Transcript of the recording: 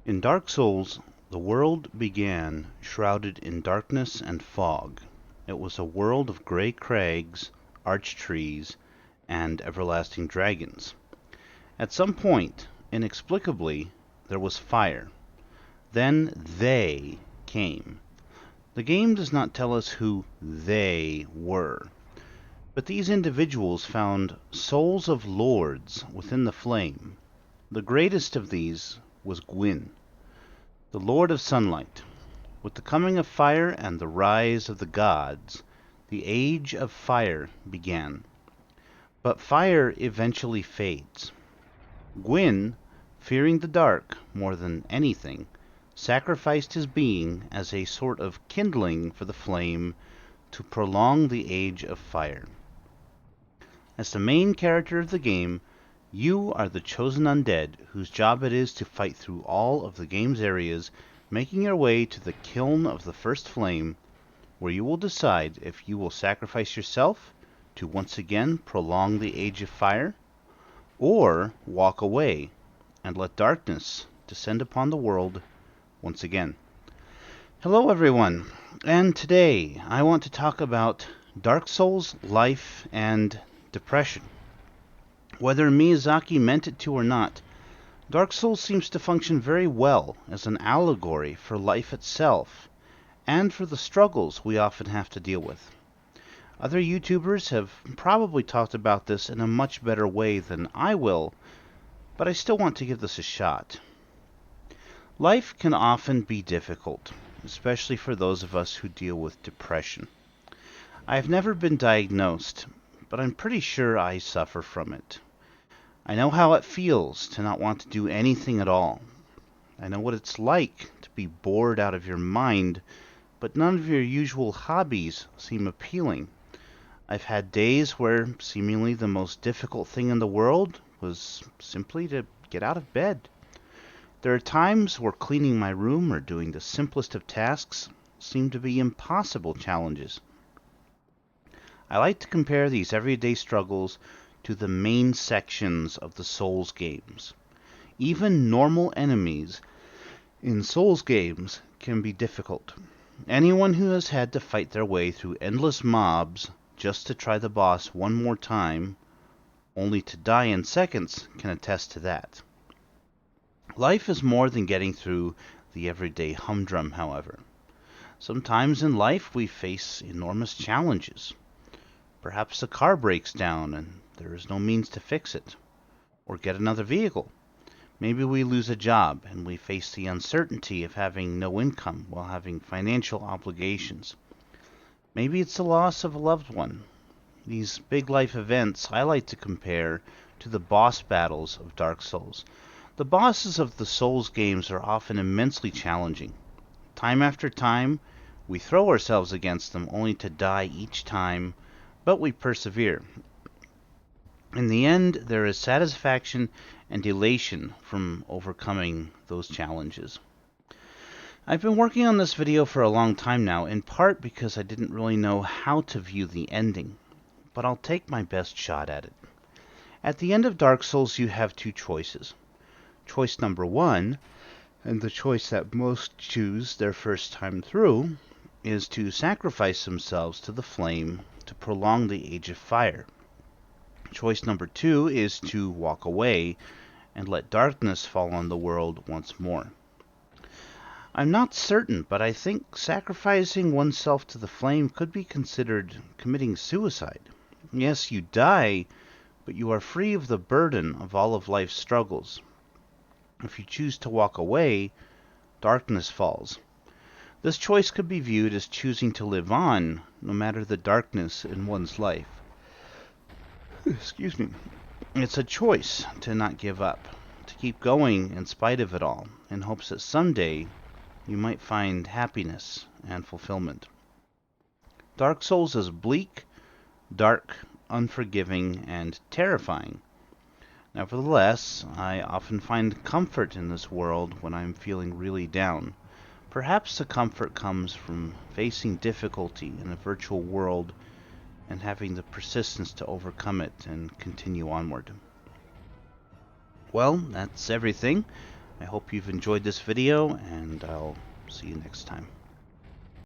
In Dark Souls, the world began shrouded in darkness and fog. It was a world of gray crags, arch trees, and everlasting dragons. At some point, inexplicably, there was fire. Then they came. The game does not tell us who they were, but these individuals found souls of lords within the flame. The greatest of these was Gwyn, the Lord of Sunlight. With the coming of fire and the rise of the gods, the Age of Fire began. But fire eventually fades. Gwyn, fearing the dark more than anything, sacrificed his being as a sort of kindling for the flame to prolong the Age of Fire. As the main character of the game, you are the chosen undead whose job it is to fight through all of the game's areas, making your way to the kiln of the first flame, where you will decide if you will sacrifice yourself to once again prolong the Age of Fire, or walk away and let darkness descend upon the world once again. Hello, everyone, and today I want to talk about Dark Souls, life, and depression. Whether Miyazaki meant it to or not, Dark Souls seems to function very well as an allegory for life itself and for the struggles we often have to deal with. Other YouTubers have probably talked about this in a much better way than I will, but I still want to give this a shot. Life can often be difficult, especially for those of us who deal with depression. I have never been diagnosed, but I'm pretty sure I suffer from it. I know how it feels to not want to do anything at all. I know what it's like to be bored out of your mind, but none of your usual hobbies seem appealing. I've had days where seemingly the most difficult thing in the world was simply to get out of bed. There are times where cleaning my room or doing the simplest of tasks seem to be impossible challenges. I like to compare these everyday struggles to the main sections of the Souls games. Even normal enemies in Souls games can be difficult. Anyone who has had to fight their way through endless mobs just to try the boss one more time, only to die in seconds, can attest to that. Life is more than getting through the everyday humdrum, however. Sometimes in life we face enormous challenges. Perhaps the car breaks down and there is no means to fix it, or get another vehicle. Maybe we lose a job and we face the uncertainty of having no income while having financial obligations. Maybe it's the loss of a loved one. These big life events I like to compare to the boss battles of Dark Souls. The bosses of the Souls games are often immensely challenging. Time after time, we throw ourselves against them only to die each time, but we persevere. In the end, there is satisfaction and elation from overcoming those challenges. I've been working on this video for a long time now, in part because I didn't really know how to view the ending, but I'll take my best shot at it. At the end of Dark Souls, you have two choices. Choice number one, and the choice that most choose their first time through, is to sacrifice themselves to the flame to prolong the Age of Fire. Choice number two is to walk away and let darkness fall on the world once more. I'm not certain, but I think sacrificing oneself to the flame could be considered committing suicide. Yes, you die, but you are free of the burden of all of life's struggles. If you choose to walk away, darkness falls. This choice could be viewed as choosing to live on, no matter the darkness in one's life. Excuse me. It's a choice to not give up, to keep going in spite of it all, in hopes that someday you might find happiness and fulfillment. Dark Souls is bleak, dark, unforgiving, and terrifying. Nevertheless, I often find comfort in this world when I'm feeling really down. Perhaps the comfort comes from facing difficulty in a virtual world and having the persistence to overcome it and continue onward. Well, that's everything. I hope you've enjoyed this video, and I'll see you next time.